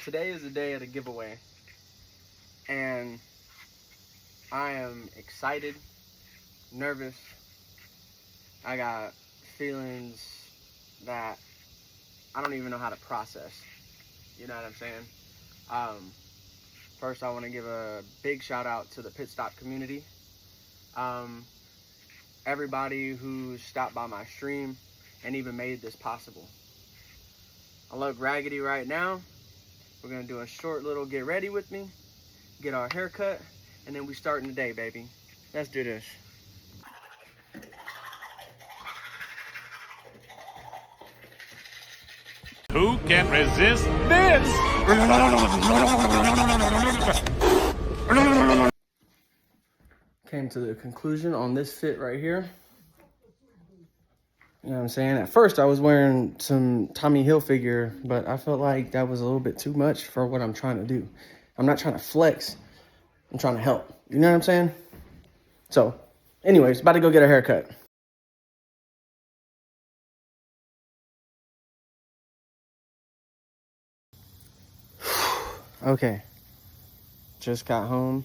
Today is the day of the giveaway, and I am excited, nervous. I got feelings that I don't even know how to process. You know what I'm saying? First, I want to give a big shout out to the pit stop community. Everybody who stopped by my stream and even made this possible. I look raggedy right now. We're gonna do a short little get ready with me, get our hair cut, and then we starting the day, baby. Let's do this. Who can resist this? Came to the conclusion on this fit right here. You know what I'm saying? At first, I was wearing some Tommy Hilfiger, but I felt like that was a little bit too much for what I'm trying to do. I'm not trying to flex. I'm trying to help. You know what I'm saying? So, anyways, about to go get a haircut. Okay. Just got home.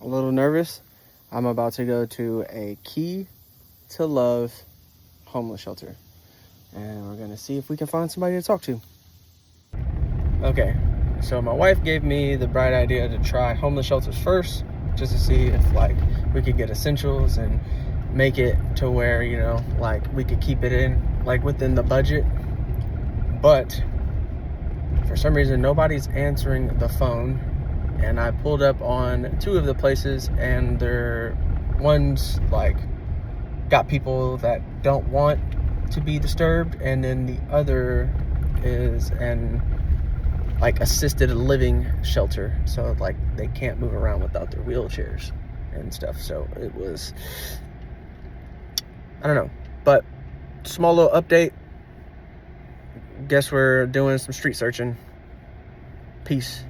A little nervous. I'm about to go to a Key to Love homeless shelter. And we're gonna see if we can find somebody to talk to. Okay, so my wife gave me the bright idea to try homeless shelters first, just to see if like we could get essentials and make it to where, you know, like we could keep it in like within the budget. But for some reason nobody's answering the phone, and I pulled up on two of the places, and they're one's like got people that don't want to be disturbed, and then the other is an like assisted living shelter, so like they can't move around without their wheelchairs and stuff. So it was, I don't know, but small little update. Guess we're doing some street searching. Peace.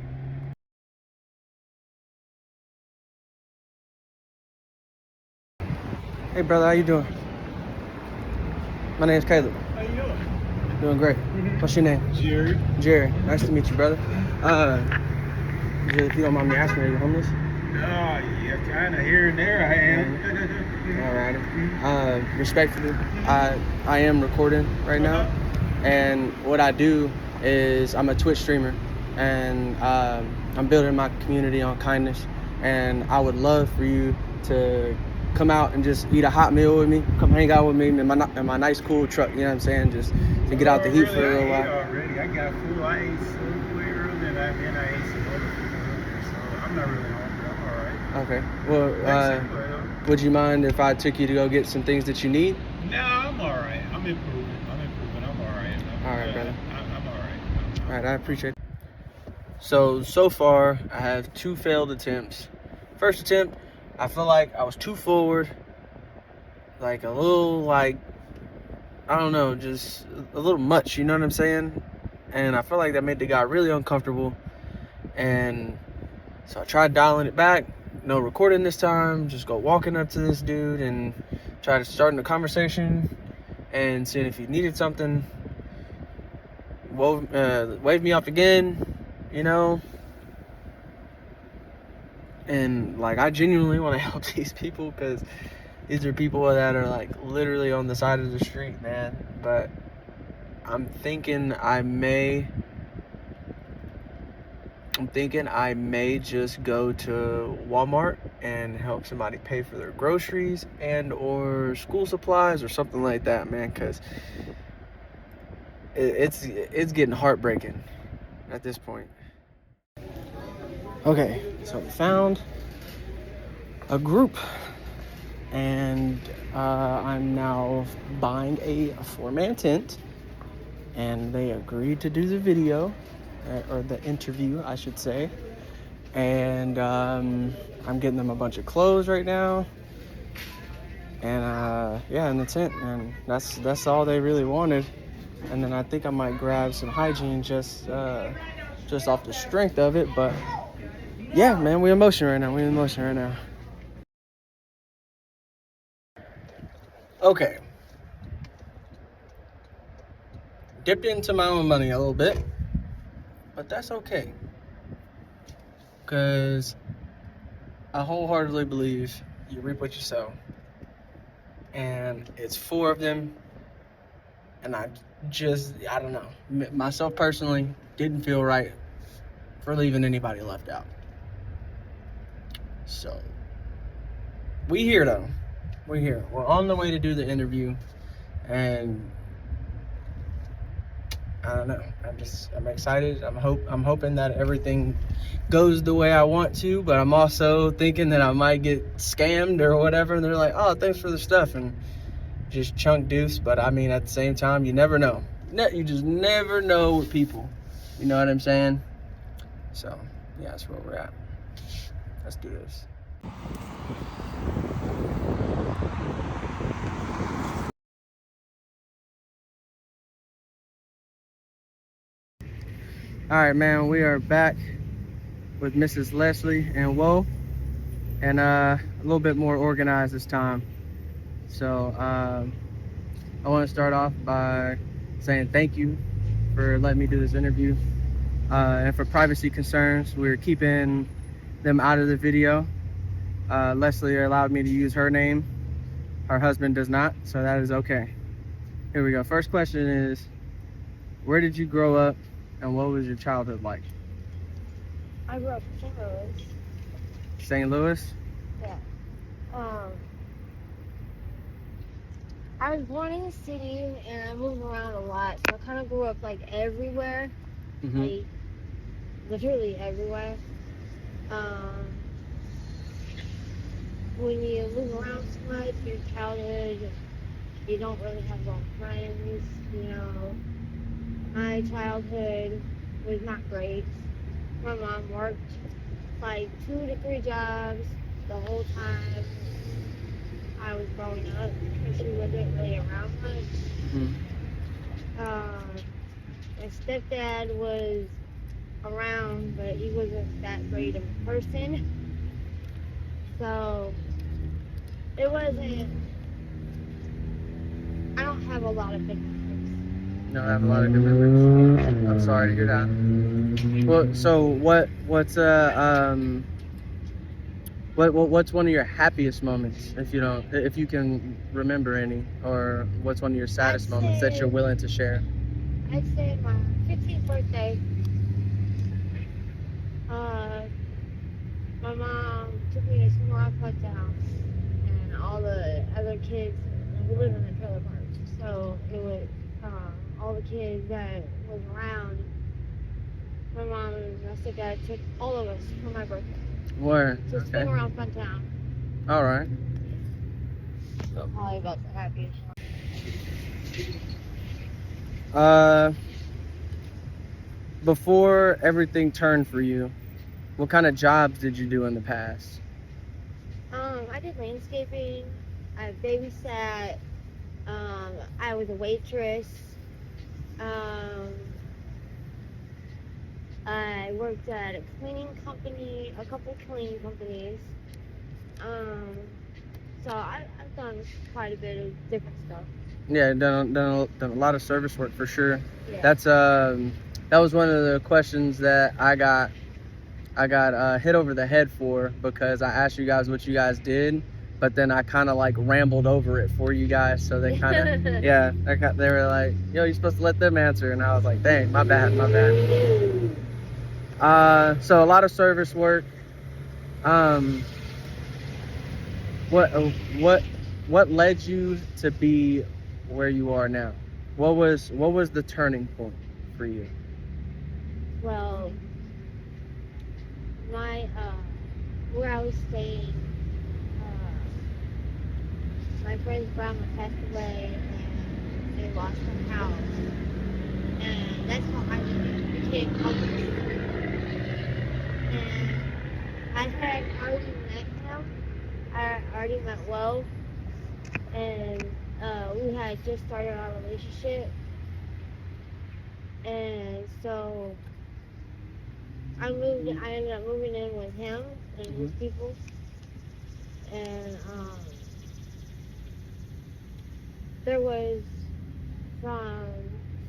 Hey brother, how you doing? My name's Caleb. How you doing? Doing great. What's your name? Jerry. Jerry. Nice to meet you, brother. If you don't mind me asking, are you homeless? Yeah, kind of here and there I am. All right. Respectfully, I am recording right now, and what I do is I'm a Twitch streamer, and I'm building my community on kindness, and I would love for you to come out and just eat a hot meal with me, come hang out with me in my nice cool truck, you know what I'm saying, just to get out the heat for a little while. Already, I got food. I ate Subway earlier, and then I ate some other food earlier, so I'm not really hungry. I'm all right. Okay. Well, would you mind if I took you to go get some things that you need? No, I'm all right. I'm improving. I'm all right. All right, brother. I'm all right. All right, I appreciate it. So far, I have 2 failed attempts. First attempt, I feel like I was too forward, like a little, like, I don't know, just a little much, you know what I'm saying? And I feel like that made the guy really uncomfortable. And so I tried dialing it back, no recording this time, just go walking up to this dude and try to start a conversation and seeing if he needed something. Waved me off again, you know? And like, I genuinely want to help these people, because these are people that are like literally on the side of the street, man. But I'm thinking I may just go to Walmart and help somebody pay for their groceries and or school supplies or something like that, man, because it's getting heartbreaking at this point. Okay, so we found a group, and I'm now buying a 4-man tent, and they agreed to do the video, or the interview, I should say, and I'm getting them a bunch of clothes right now, and yeah, in the tent, and that's all they really wanted. And then I think I might grab some hygiene just off the strength of it, but yeah, man, we're in motion right now. Okay. Dipped into my own money a little bit. but that's okay. Because I wholeheartedly believe you reap what you sow. And it's 4 of them. And I don't know. Myself personally, didn't feel right for leaving anybody left out. So, we here though. We're here. We're on the way to do the interview. And I don't know. I'm excited. I'm hoping that everything goes the way I want to, but I'm also thinking that I might get scammed or whatever. And they're like, "Oh, thanks for the stuff," and just chunk deuce. But I mean, at the same time, you never know. You just never know with people. You know what I'm saying? So yeah, that's where we're at. Let's do this. All right, man. We are back with Mrs. Leslie and Woe, and a little bit more organized this time. So I want to start off by saying thank you for letting me do this interview. And for privacy concerns, we're keeping them out of the video. Leslie allowed me to use her name. Her husband does not, so that is okay. Here we go. First question is, where did you grow up and what was your childhood like? I grew up in St. Louis. St. Louis? Yeah. I was born in the city and I moved around a lot, so I kind of grew up like everywhere, like literally everywhere. When you move around so much, your childhood, you don't really have a lot of friends. You know, my childhood was not great. My mom worked like 2 to 3 jobs the whole time I was growing up, and she wasn't really around much. My stepdad was around, but he wasn't that great of a person. So it wasn't. I don't have a lot of big memories. You don't have a lot of good memories. I'm sorry to hear that. Well, so what's one of your happiest moments, if you can remember any, or what's one of your saddest moments that you're willing to share? I'd say my 15th birthday. My mom took me to swim around Funtown, and all the other kids. We live in a trailer park, so it was all the kids that was around. My mom and my stepdad took all of us for my birthday. Where? To swim around Funtown. All right. So probably about the happiest. Before everything turned for you, what kind of jobs did you do in the past? I did landscaping. I babysat. I was a waitress. I worked at a cleaning company, a couple cleaning companies. So I've done quite a bit of different stuff. Yeah, done a lot of service work for sure. Yeah. That's that was one of the questions that I got hit over the head for, because I asked you guys what you guys did, but then I kind of like rambled over it for you guys, so they kind of they were like, "Yo, you're supposed to let them answer," and I was like, "Dang, my bad." So a lot of service work. What led you to be where you are now? What was the turning point for you? Well, where I was staying, my friend's grandma passed away and they lost her house. And that's how I became homeless. And I had already met him. I already met Will. And we had just started our relationship. And so I ended up moving in with him and his people. And there was some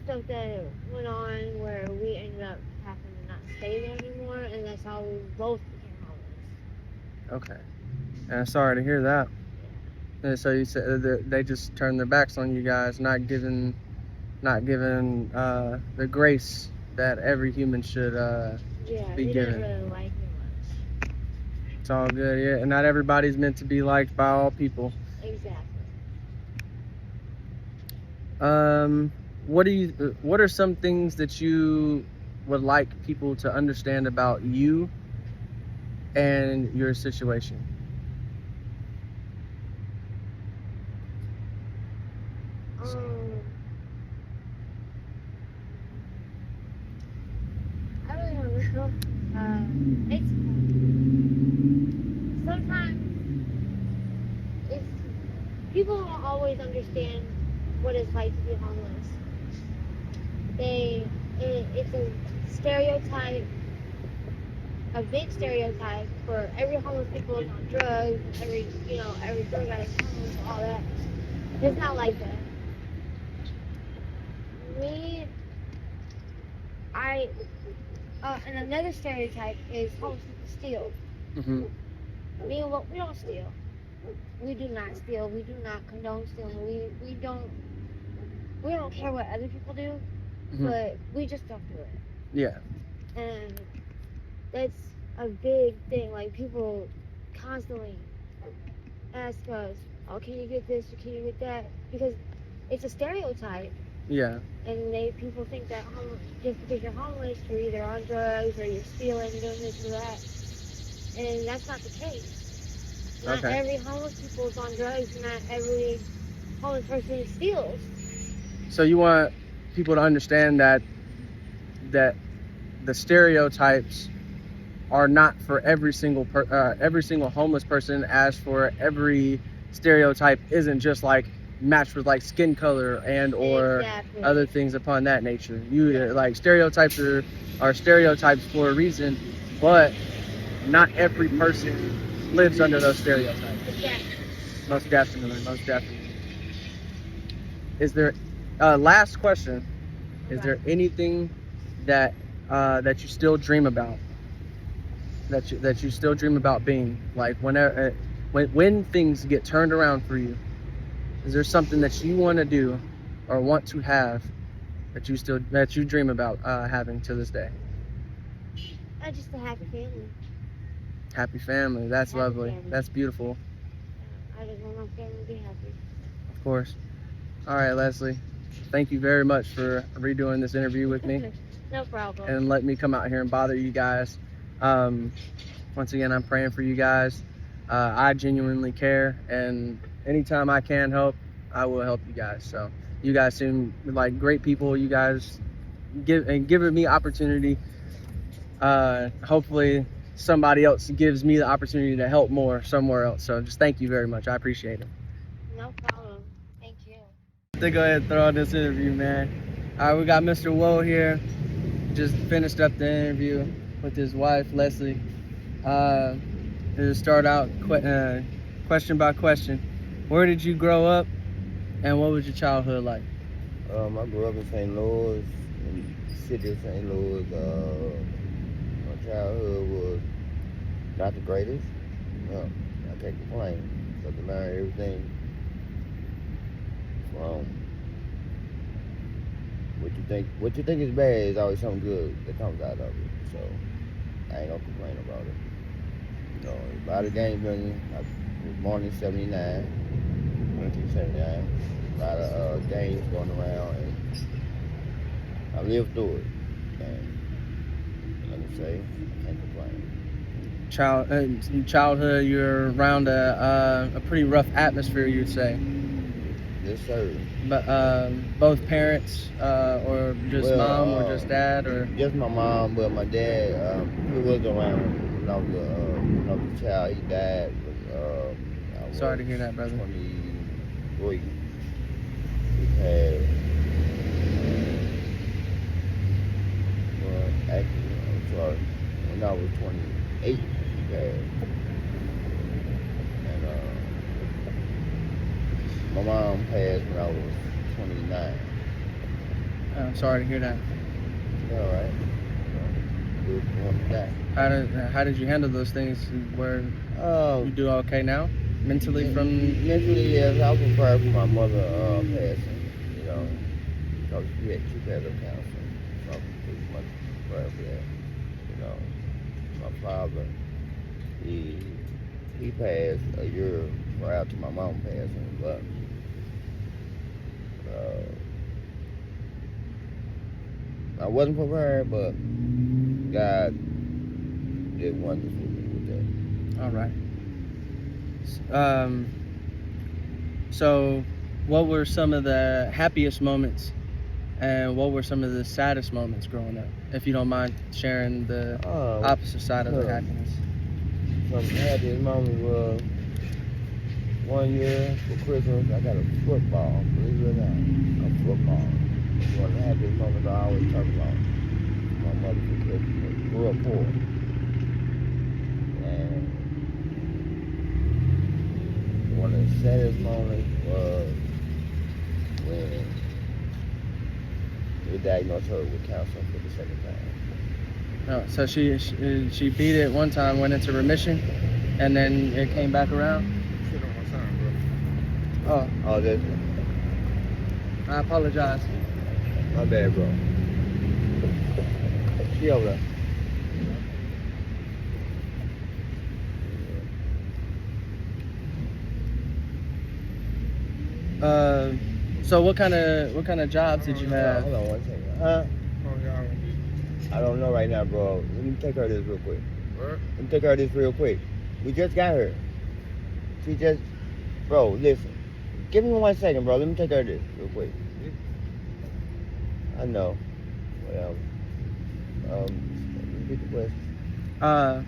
stuff that went on where we ended up having stay there anymore, and that's how we both became homeless. Okay. And I'm sorry to hear that. And so you said that they just turned their backs on you guys, not giving the grace that every human should Yeah, be they given. didn't really like me much. It's all good, yeah. And not everybody's meant to be liked by all people. Exactly. What are some things that you would like people to understand about you and your situation? I really don't know. It's sometimes it's people don't always understand what it's like to be homeless. It's a stereotype, a big stereotype for every homeless people is on drugs, every drug addict is homeless, all that. It's not like that. And another stereotype is homeless people steal. Mm-hmm. We don't steal. We do not steal. We do not condone stealing. We don't care what other people do, Mm-hmm. but we just don't do it. Yeah. And that's a big thing. Like, people constantly ask us, "Oh, can you get this or can you get that?" Because it's a stereotype. Yeah. And people think that just because you're homeless, you're either on drugs or you're stealing, doing this or that. And that's not the case. Not Okay. every homeless people is on drugs. Not every homeless person steals. So you want people to understand that the stereotypes are not for every single homeless person, as for every stereotype isn't just like matched with like skin color and or Exactly. other things upon that nature. Like stereotypes are stereotypes for a reason, but not every person lives under those stereotypes. Exactly. Most definitely. Is there last question? Is there anything that you still dream about? That you still dream about being, like, whenever when things get turned around for you? Is there something that you want to do or want to have that you dream about having to this day? Just a happy family. Happy family. That's Happy lovely. family. That's beautiful. I just want my family to be happy. Of course. All right, Leslie. Thank you very much for redoing this interview with me. No problem. And let me come out here and bother you guys. Once again, I'm praying for you guys. I genuinely care, and anytime I can help, I will help you guys. So you guys seem like great people. You guys giving me opportunity. Hopefully somebody else gives me the opportunity to help more somewhere else. So just thank you very much. I appreciate it. No problem. Thank you. To go ahead and throw on this interview, man. All right, we got Mr. Woe here. Just finished up the interview with his wife, Leslie. To start out, question by question. Where did you grow up, and what was your childhood like? I grew up in St. Louis, in the city of St. Louis. My childhood was not the greatest. No, I can't complain. Got to learn everything from what you think is bad is always something good that comes out of it. So I ain't gonna complain about it. You know, a lot of game banging. I was born in 79, 1979. A lot of games going around, and I lived through it. And let me say, I can't complain. Childhood, you're around a pretty rough atmosphere, you'd say. Yes, sir. But both parents, or just mom, or just dad, or just my mom. But my dad, he was around when I was a child. He died. Sorry to hear that, brother. 23. He passed. Well, actually, I'm sorry. When I was 28, he passed. My mom passed when I was 29. I'm sorry to hear that. All right. do it from that. How did you handle those things? Where you do okay now, mentally from? Mentally, yes, I prefer for my mother passing, you know, because she had a cancer, so I'm pretty much prefer for that, you know. My father, he passed a year prior to my mom passing, but I wasn't prepared, but God did wonders with that. All right. So, what were some of the happiest moments, and what were some of the saddest moments growing up? If you don't mind sharing the opposite side of the happiness. Some of the happiest moments was one year for Christmas, I got a football, believe it or not, a football. One of the happiest moments I always talk about. My mother for Christmas grew up poor. And one of the saddest moments was when they diagnosed her with cancer for the second time. Oh, so she beat it one time, went into remission, and then it came back around. Shit on my son, bro. Oh, that's it. I apologize. My bad, bro. She over there. So what kind of jobs did you have? Hold on one second. Huh? I don't know right now, bro. Let me take her this real quick. What? Let me take her this real quick. We just got her. She just, bro, listen. Give me 1 second, bro. Let me take her this real quick. I know. Well, repeat the question.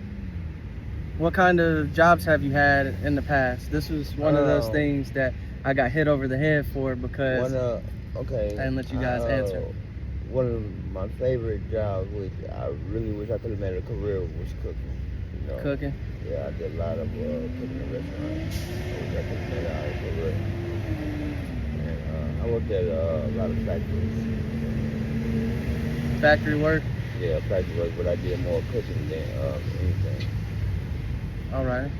What kind of jobs have you had in the past? This was one of those things that I got hit over the head for because okay. I didn't let you guys answer. One of my favorite jobs, which I really wish I could have made a career, was cooking. You know? Cooking? Yeah, I did a lot of cooking in restaurants. I wish I could have made a career. And I worked at a lot of factories. Factory work? Yeah, factory work, but I did more cooking than anything. All right.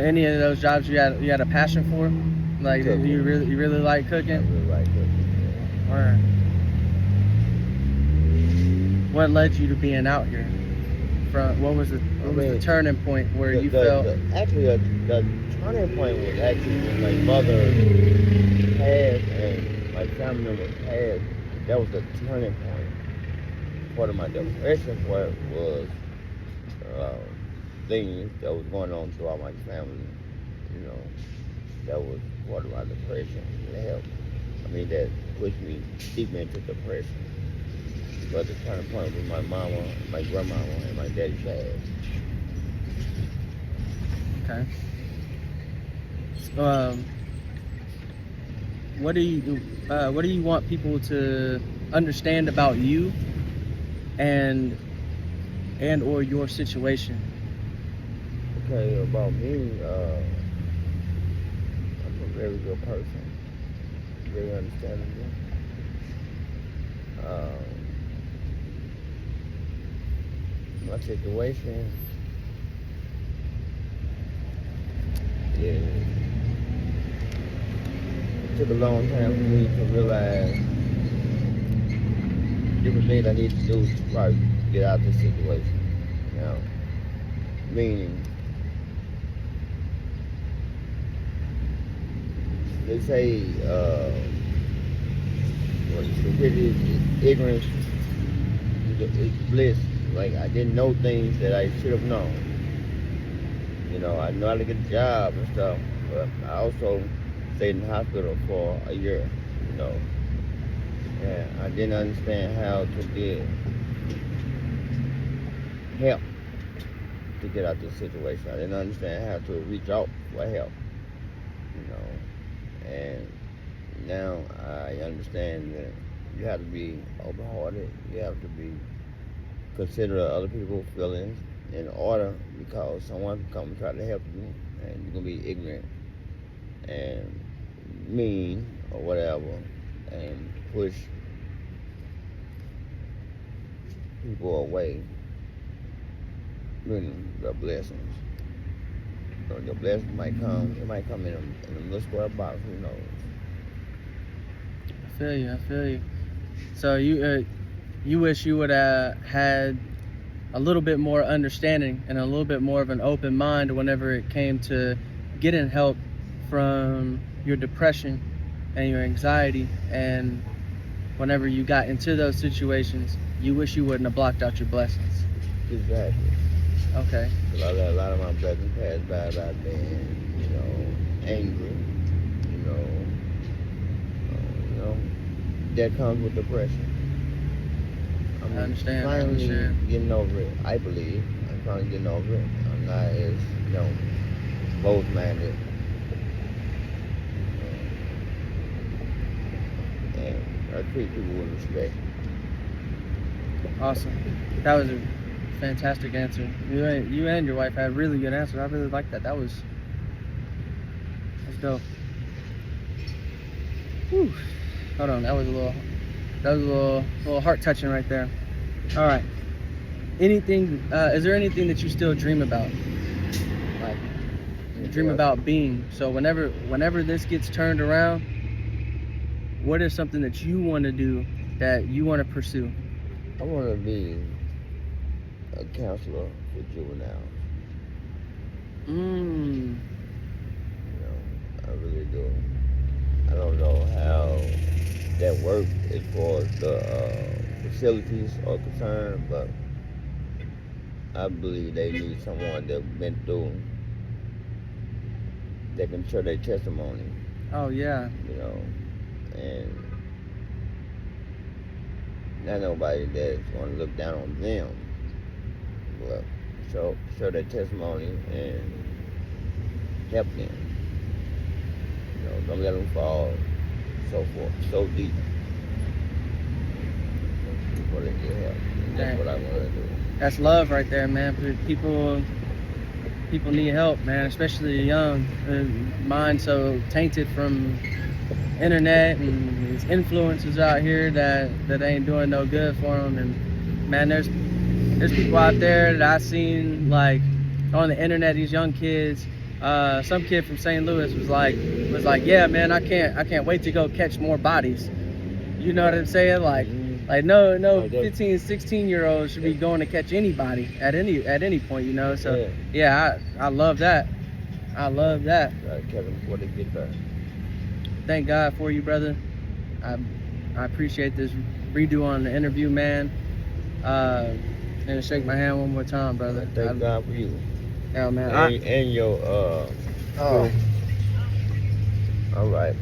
Any of those jobs you had a passion for? Like cooking. you really like cooking? I really like cooking. All right. What led you to being out here? What was the turning point where you felt? Actually, the turning point was actually when my mother passed and my family members passed. That was the turning point. Part of my depression was things that was going on throughout my family. You know, that was part of my depression. That pushed me deeper into depression. But the turning point was my mama, my grandmama, and my daddy passed. Okay. What do you want people to understand about you and or your situation? Okay, about me, I'm a very good person, very understandable. My situation, it took a long time for me to realize different things I need to do to probably get out of this situation. You know, meaning, they say, stupidity is ignorance is bliss. Like, I didn't know things that I should have known. You know, I know how to get a job and stuff, but I also stayed in the hospital for a year, you know. And I didn't understand how to get help to get out of this situation. I didn't understand how to reach out for help, you know. And now I understand that you have to be open-hearted. You have to be consider other people's feelings in order, because someone can come and try to help you and you're gonna be ignorant and mean or whatever and push people away, bring the blessings. So your blessings might come. It might come in a little square box. Who knows? I feel you. I feel you. So you wish you would have had a little bit more understanding and a little bit more of an open mind whenever it came to getting help from your depression and your anxiety, and whenever you got into those situations, you wish you wouldn't have blocked out your blessings. Exactly. Okay. Cause I let a lot of my blessings pass by about being, angry. You know, that comes with depression. I understand. Finally getting over it. I believe I'm finally getting over it. I'm not as closed-minded. And I treat people with respect. Awesome. That was a fantastic answer. You and your wife had really good answers. I really like that. That's dope. Whew. Hold on. That was a little heart touching right there. All right. Anything? Is there anything that you still dream about? Like, you dream about being. So whenever this gets turned around, what is something that you want to do, that you want to pursue? I want to be a counselor for juveniles. I really do. I don't know how that works as far as the facilities are concerned, but I believe they need someone that's been through, that can share their testimony. Oh yeah. And not nobody that's going to look down on them, but show their testimony and help them. Don't let them fall so deep before they get help. That's what I want to do. That's love right there, man. People need help, man, especially young. Mind so tainted from internet and these influencers out here that ain't doing no good for them. And man, there's people out there that I've seen, like, on the internet, these young kids. Some kid from St. Louis was like, yeah, man, I can't wait to go catch more bodies. You know what I'm saying? Like no 15, 16-year-olds should be going to catch anybody at any point, So yeah, I love that. I love that. Gotta catch them before they get there. Thank God for you, brother. I appreciate this redo on the interview, man. And shake my hand one more time, brother. Thank God for you. Yeah, man. And your all right.